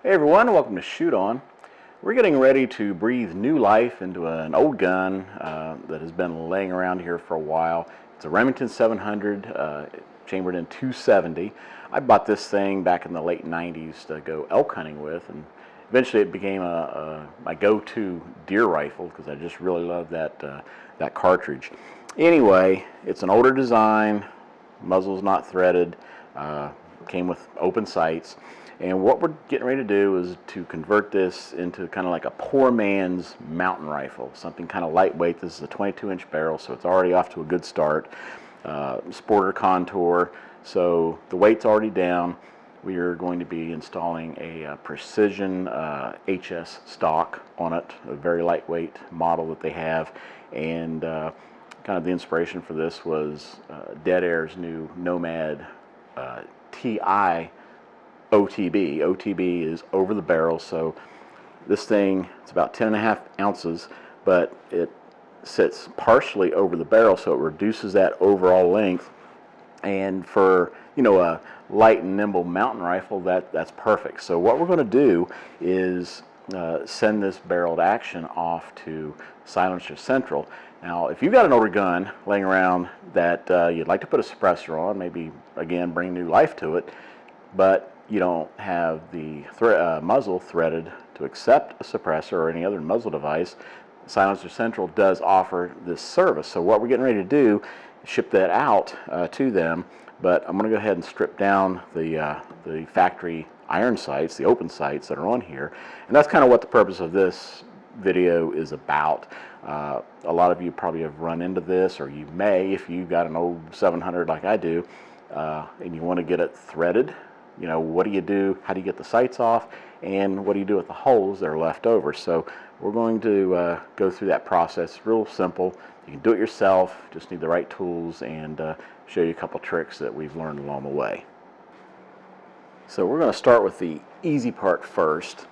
Hey everyone, welcome to Shoot On. We're getting ready to breathe new life into an old gun that has been laying around here for a while. It's a Remington 700, chambered in 270. I bought this thing back in the late 90s to go elk hunting with, and eventually it became my go-to deer rifle because I just really love that cartridge. Anyway, it's an older design, muzzle's not threaded, came with open sights. And what we're getting ready to do is to convert this into kind of like a poor man's mountain rifle, something kind of lightweight. This is a 22-inch barrel, so it's already off to a good start. Sporter contour, so the weight's already down. We are going to be installing a precision HS stock on it, a very lightweight model that they have. And kind of the inspiration for this was Dead Air's new Nomad TI OTB. OTB is over the barrel, so this thing, it's about 10.5 ounces, but it sits partially over the barrel, so it reduces that overall length. And for, a light and nimble mountain rifle, that's perfect. So what we're going to do is send this barreled action off to Silencer Central. Now, if you've got an older gun laying around that you'd like to put a suppressor on, maybe, again, bring new life to it, but you don't have the muzzle threaded to accept a suppressor or any other muzzle device, Silencer Central does offer this service. So what we're getting ready to do is ship that out to them, but I'm going to go ahead and strip down the factory iron sights, the open sights that are on here, and that's kind of what the purpose of this video is about. A lot of you probably have run into this, or you may if you've got an old 700 like I do, and you want to get it threaded. What do you do? How do you get the sights off? And what do you do with the holes that are left over? So we're going to go through that process. Real simple. You can do it yourself. Just need the right tools and show you a couple tricks that we've learned along the way. So we're going to start with the easy part first.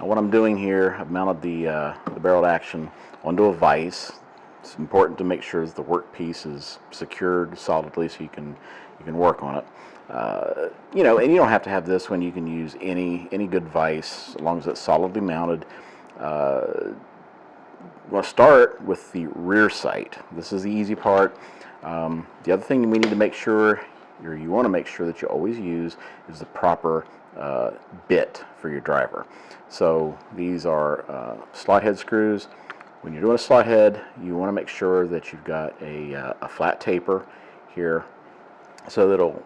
Now what I'm doing here, I've mounted the barreled action onto a vise. It's important to make sure that the workpiece is secured solidly so you can work on it. And you don't have to have this one. You can use any good vise as long as it's solidly mounted. We'll start with the rear sight. This is the easy part. The other thing we need to make sure, or you want to make sure that you always use, is the proper bit for your driver. So these are slot head screws. When you're doing a slot head, you want to make sure that you've got a flat taper here so that it'll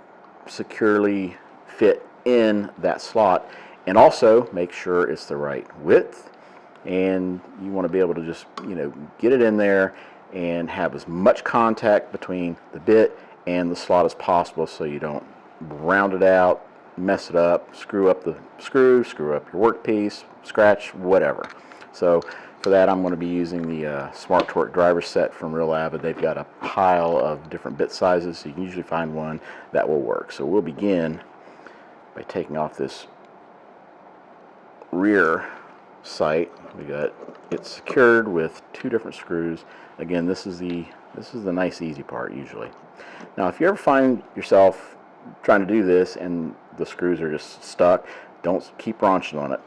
securely fit in that slot, and also make sure it's the right width, and you want to be able to just get it in there and have as much contact between the bit and the slot as possible so you don't round it out, mess it up, screw up the screw, screw up your workpiece, scratch, whatever. So for that, I'm going to be using the Smart Torque driver set from Real Avid. They've got a pile of different bit sizes, so you can usually find one that will work. So we'll begin by taking off this rear sight. We got it secured with 2 different screws. Again, this is the nice easy part usually. Now, if you ever find yourself trying to do this and the screws are just stuck, don't keep wrenching on it.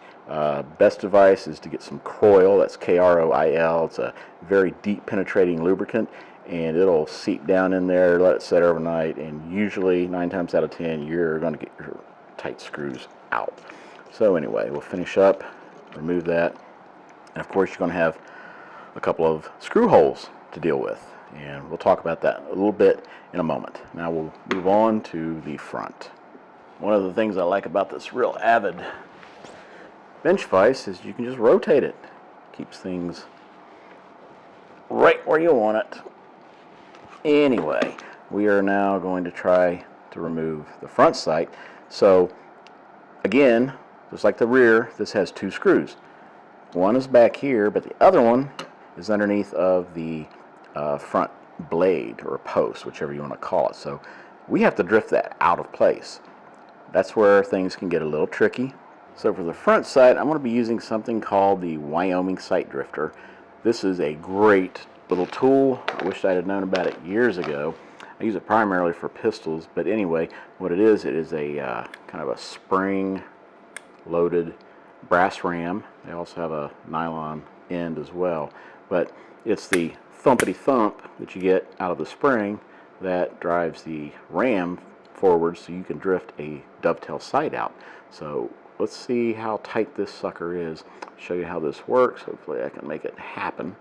Best advice is to get some Kroil. That's Kroil. It's a very deep penetrating lubricant, and it'll seep down in there, let it set overnight, and usually 9 times out of 10 you're going to get your tight screws out. So anyway, we'll finish up, remove that, and of course you're going to have a couple of screw holes to deal with, and we'll talk about that a little bit in a moment. Now we'll move on to the front. One of the things I like about this Real Avid bench vise is you can just rotate it. Keeps things right where you want it. Anyway, we are now going to try to remove the front sight. So again, just like the rear, this has 2 screws. One is back here, but the other one is underneath of the front blade or post, whichever you want to call it. So we have to drift that out of place. That's where things can get a little tricky. So for the front sight, I'm going to be using something called the Wyoming Sight Drifter. This is a great little tool. I wish I had known about it years ago. I use it primarily for pistols, but anyway, what it is a kind of a spring loaded brass ram. They also have a nylon end as well. But it's the thumpity thump that you get out of the spring that drives the ram forward so you can drift a dovetail sight out. So let's see how tight this sucker is. Show you how this works. Hopefully I can make it happen.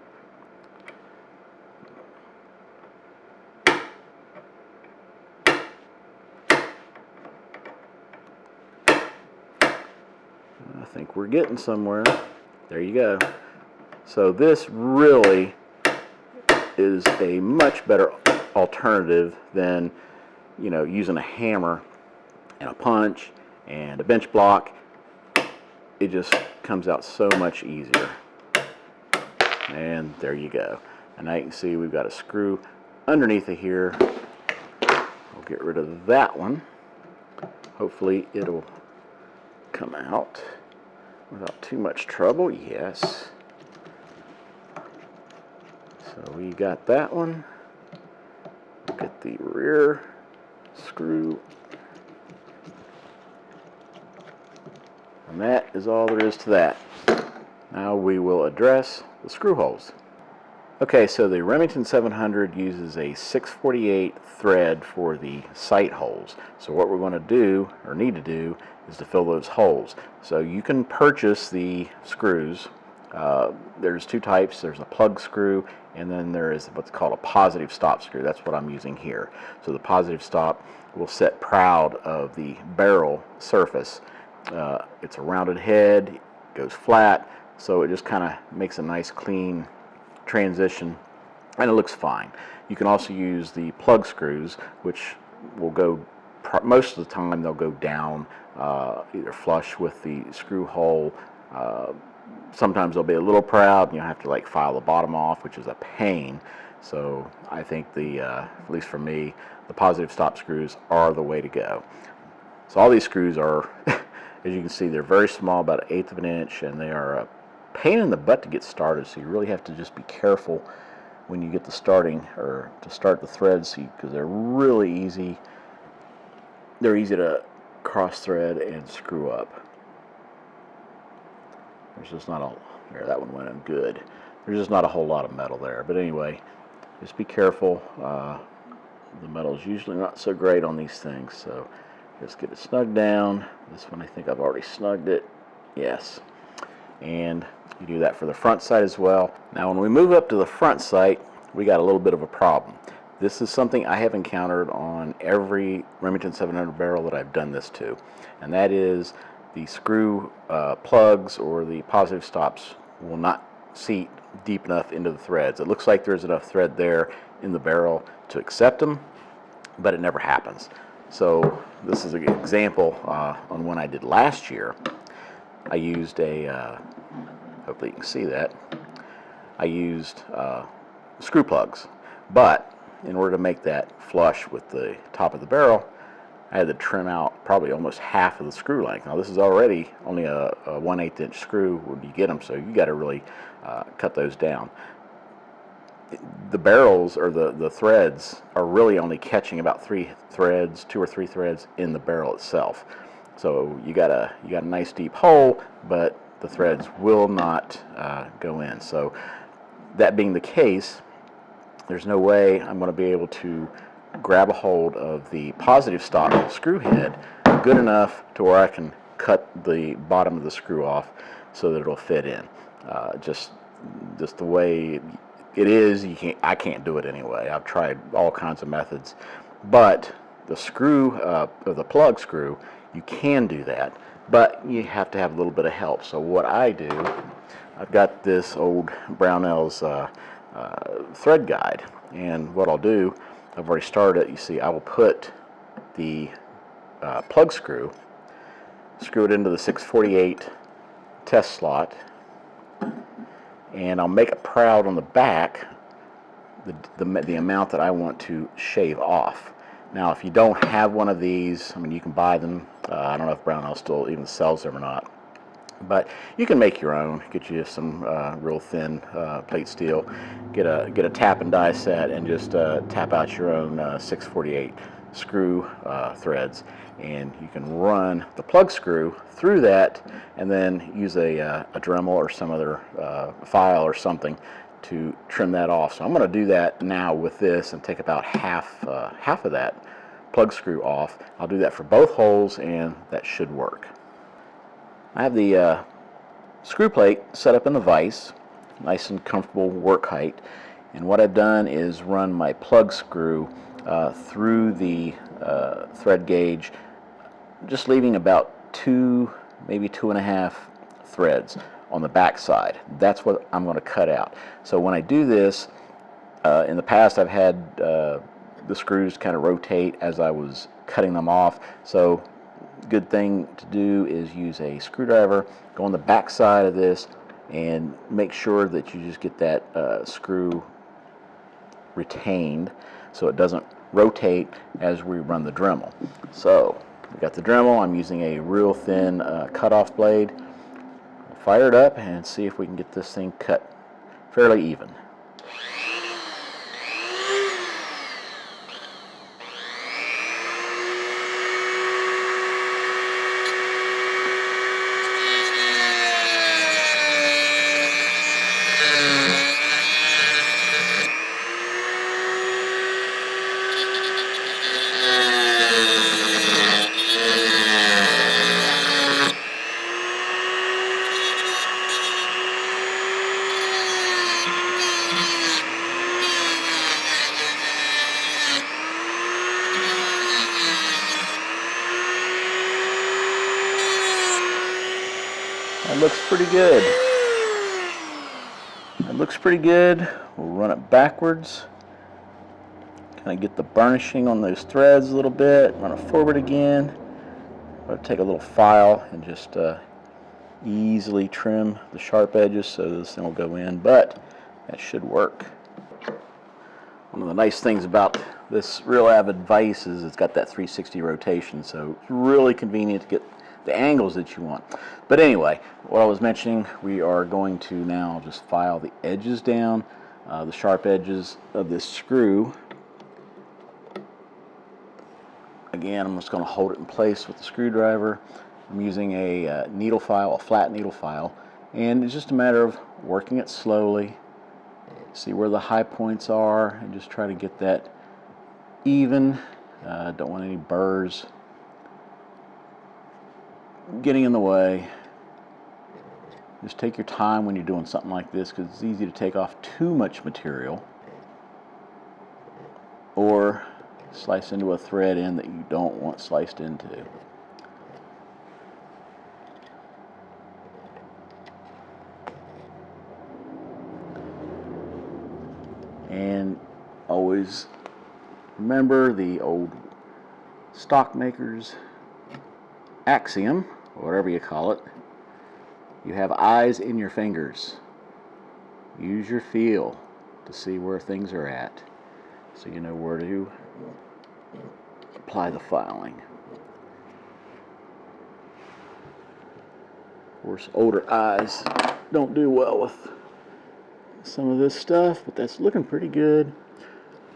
I think we're getting somewhere. There you go. So this really is a much better alternative than, you know, using a hammer and a punch and a bench block. It just comes out so much easier. And there you go. And now you can see we've got a screw underneath of here. I'll get rid of that one. Hopefully it'll come out without too much trouble. Yes. So we got that one. Get the rear screw. And that is all there is to that. Now we will address the screw holes. Okay, so the Remington 700 uses a 648 thread for the sight holes. So what we're going to do, or need to do, is to fill those holes. So you can purchase the screws. There's two types. There's a plug screw, and then there is what's called a positive stop screw. That's what I'm using here. So the positive stop will set proud of the barrel surface. It's a rounded head, goes flat, so it just kind of makes a nice clean transition, and it looks fine. You can also use the plug screws, which will go, most of the time they'll go down either flush with the screw hole. Sometimes they'll be a little proud and you'll have to like file the bottom off, which is a pain. So I think at least for me, the positive stop screws are the way to go. So all these screws are, as you can see, they're very small, about 1/8 of an inch, and they are a pain in the butt to get started. So you really have to just be careful when you get to starting, or to start the threads, because they're really easy. They're easy to cross thread and screw up. There's just not a, there, that one went in good. There's just not a whole lot of metal there. But anyway, just be careful. The metal is usually not so great on these things, so just get it snugged down. This one, I think I've already snugged it. Yes. And you do that for the front sight as well. Now when we move up to the front sight, we got a little bit of a problem. This is something I have encountered on every Remington 700 barrel that I've done this to, and that is the screw plugs or the positive stops will not seat deep enough into the threads. It looks like there's enough thread there in the barrel to accept them, but it never happens. So this is an example on one I did last year. I used a, hopefully you can see that, I used screw plugs, but in order to make that flush with the top of the barrel, I had to trim out probably almost half of the screw length. Now this is already only a 1/8 inch screw when you get them, so you got to really cut those down. The barrels, or the threads, are really only catching about 2 or 3 threads in the barrel itself. So you got a nice deep hole, but the threads will not go in. So that being the case, there's no way I'm going to be able to grab a hold of the positive stop screw head good enough to where I can cut the bottom of the screw off so that it'll fit in. Just the way it is, I can't do it anyway. I've tried all kinds of methods, but the screw, or the plug screw, you can do that, but you have to have a little bit of help. So what I do, I've got this old Brownell's thread guide, and what I'll do, I've already started it. You see, I will put the plug screw it into the 648 test slot, and I'll make it proud on the back the amount that I want to shave off. Now if you don't have one of these, I mean, you can buy them. I don't know if Brownell still even sells them or not, but you can make your own. Get you some real thin plate steel, get a tap and die set, and just tap out your own 648 screw threads, and you can run the plug screw through that and then use a Dremel or some other file or something to trim that off. So I'm going to do that now with this and take about half of that plug screw off. I'll do that for both holes, and that should work. I have the screw plate set up in the vise, nice and comfortable work height, and what I've done is run my plug screw through the thread gauge, just leaving about 2, maybe 2.5 threads on the back side. That's what I'm going to cut out. So when I do this, in the past I've had the screws kind of rotate as I was cutting them off. So good thing to do is use a screwdriver, go on the back side of this, and make sure that you just get that screw retained so it doesn't rotate as we run the Dremel. So we got the Dremel. I'm using a real thin cutoff blade. Fire it up and see if we can get this thing cut fairly even. That looks pretty good. That looks pretty good. We'll run it backwards. Kind of get the burnishing on those threads a little bit. Run it forward again. I'll take a little file and just easily trim the sharp edges so this thing will go in, but that should work. One of the nice things about this Real Avid vise is it's got that 360 rotation, so it's really convenient to get the angles that you want. But anyway, what I was mentioning, we are going to now just file the edges down, the sharp edges of this screw. Again, I'm just going to hold it in place with the screwdriver. I'm using a needle file, a flat needle file, and it's just a matter of working it slowly, see where the high points are, and just try to get that even. Don't want any burrs getting in the way. Just take your time when you're doing something like this, because it's easy to take off too much material or slice into a thread in that you don't want sliced into. And always remember the old stock maker's axiom, or whatever you call it. You have eyes in your fingers. Use your feel to see where things are at, so you know where to apply the filing. Of course, older eyes don't do well with some of this stuff, but that's looking pretty good.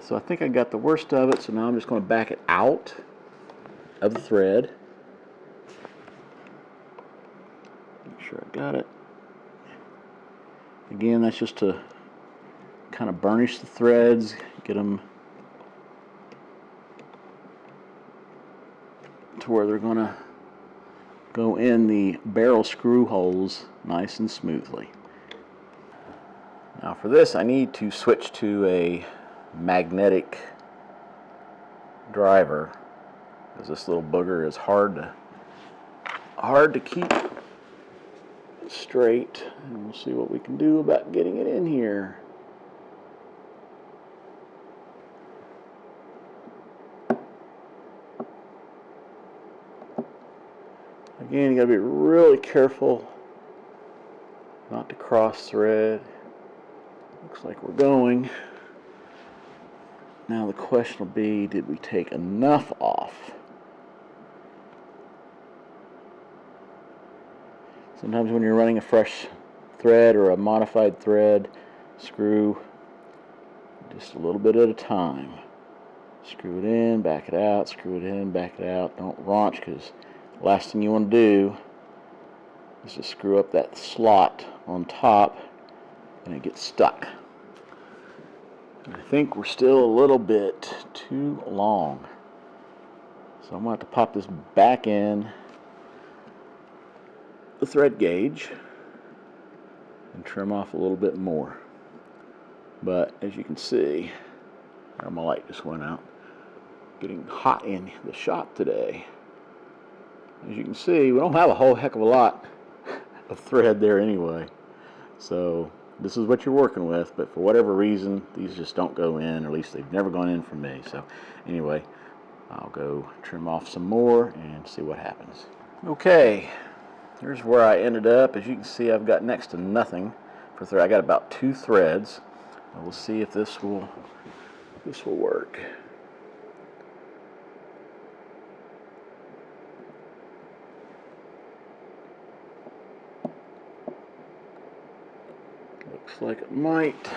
So I think I got the worst of it, so now I'm just going to back it out of the thread. Make sure I got it. Again, that's just to kind of burnish the threads, get them to where they're going to go in the barrel screw holes nice and smoothly. Now for this, I need to switch to a magnetic driver, because this little booger is hard to keep straight, and we'll see what we can do about getting it in here. Again, you got to be really careful not to cross thread. Looks like we're going. Now the question will be, did we take enough off? Sometimes when you're running a fresh thread or a modified thread, screw just a little bit at a time. Screw it in, back it out, screw it in, back it out. Don't raunch, because the last thing you want to do is to screw up that slot on top and it gets stuck. I think we're still a little bit too long. So I'm going to have to pop this back in the thread gauge and trim off a little bit more. But as you can see, my light just went out. Getting hot in the shop today. As you can see, we don't have a whole heck of a lot of thread there anyway. So this is what you're working with, but for whatever reason, these just don't go in, or at least they've never gone in for me. So anyway, I'll go trim off some more and see what happens. Okay, here's where I ended up. As you can see, I've got next to nothing for thread. I got about 2 threads. We'll see if this will work. Looks like it might.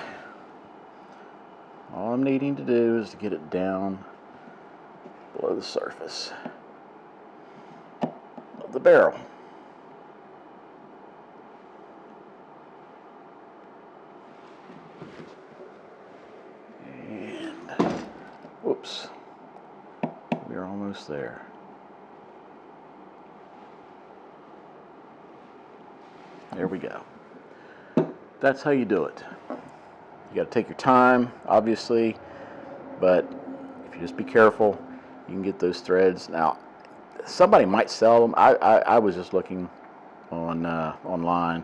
All I'm needing to do is to get it down below the surface of the barrel. And whoops, we're almost there. There we go. That's how you do it. You got to take your time, obviously, but if you just be careful, you can get those threads. Now, somebody might sell them. I was just looking on online,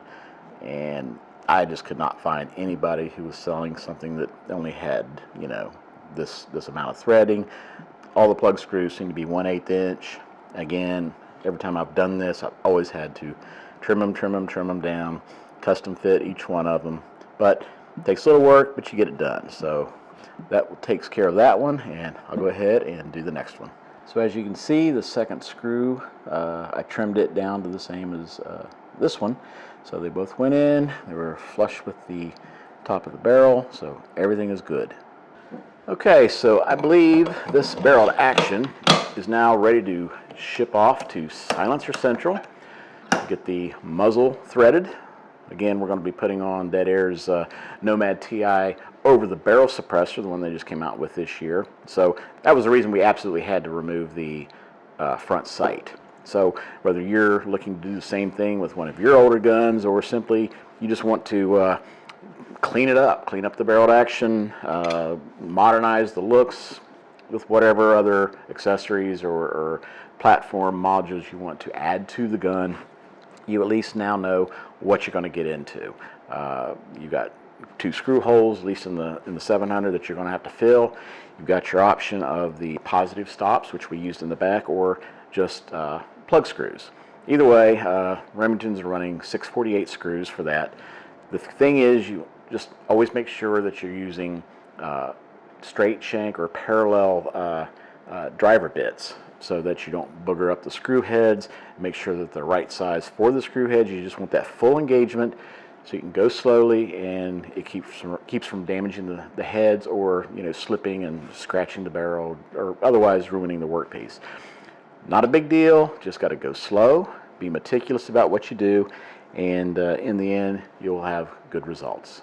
and I just could not find anybody who was selling something that only had, you know, this amount of threading. All the plug screws seem to be 1/8 inch. Again, every time I've done this, I've always had to trim them down, custom fit each one of them. But it takes a little work, but you get it done. So that takes care of that one, and I'll go ahead and do the next one. So as you can see, the second screw, I trimmed it down to the same as this one. So they both went in, they were flush with the top of the barrel, so everything is good. Okay, so I believe this barrel to action is now ready to ship off to Silencer Central. Get the muzzle threaded. Again, we're going to be putting on Dead Air's Nomad TI over the barrel suppressor, the one they just came out with this year. So that was the reason we absolutely had to remove the front sight. So whether you're looking to do the same thing with one of your older guns, or simply you just want to clean it up, clean up the barrel to action, modernize the looks with whatever other accessories or platform modules you want to add to the gun, you at least now know what you're going to get into. You've got 2 screw holes, at least in the 700, that you're going to have to fill. You've got your option of the positive stops, which we used in the back, or just plug screws. Either way, Remington's are running 648 screws for that. The thing is, you just always make sure that you're using straight shank or parallel driver bits, so that you don't booger up the screw heads. Make sure that they're right size for the screw heads. You just want that full engagement, so you can go slowly, and it keeps from damaging the heads, or, you know, slipping and scratching the barrel, or otherwise ruining the workpiece. Not a big deal. Just got to go slow, be meticulous about what you do, and in the end, you'll have good results.